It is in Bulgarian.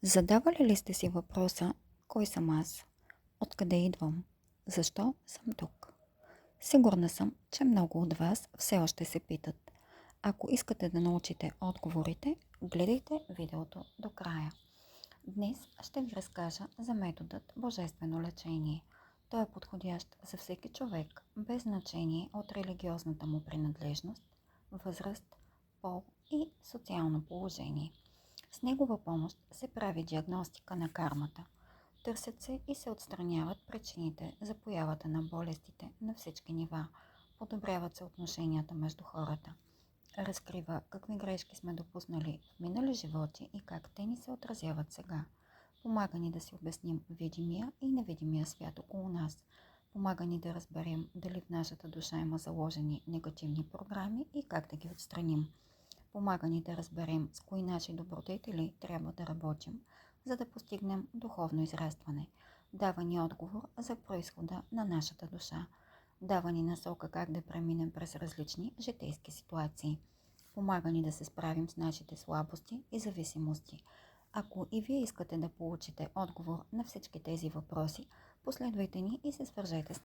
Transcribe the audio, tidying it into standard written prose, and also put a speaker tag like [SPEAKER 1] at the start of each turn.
[SPEAKER 1] Задавали ли сте си въпроса: кой съм аз? Откъде идвам? Защо съм тук? Сигурна съм, че много от вас все още се питат. Ако искате да научите отговорите, гледайте видеото до края. Днес ще ви разкажа за методът Божествено лечение. Той е подходящ за всеки човек, без значение от религиозната му принадлежност, възраст, пол и социално положение. С негова помощ се прави диагностика на кармата. Търсят се и се отстраняват причините за появата на болестите на всички нива. Подобряват се отношенията между хората. Разкрива какви грешки сме допуснали в минали животи и как те ни се отразяват сега. Помага ни да си обясним видимия и невидимия свят около нас. Помага ни да разберем дали в нашата душа има заложени негативни програми и как да ги отстраним. Помага ни да разберем с кои наши добродетели трябва да работим, за да постигнем духовно израстване. Дава ни отговор за произхода на нашата душа. Дава ни насока как да преминем през различни житейски ситуации. Помага ни да се справим с нашите слабости и зависимости. Ако и вие искате да получите отговор на всички тези въпроси, последвайте ни и се свържете с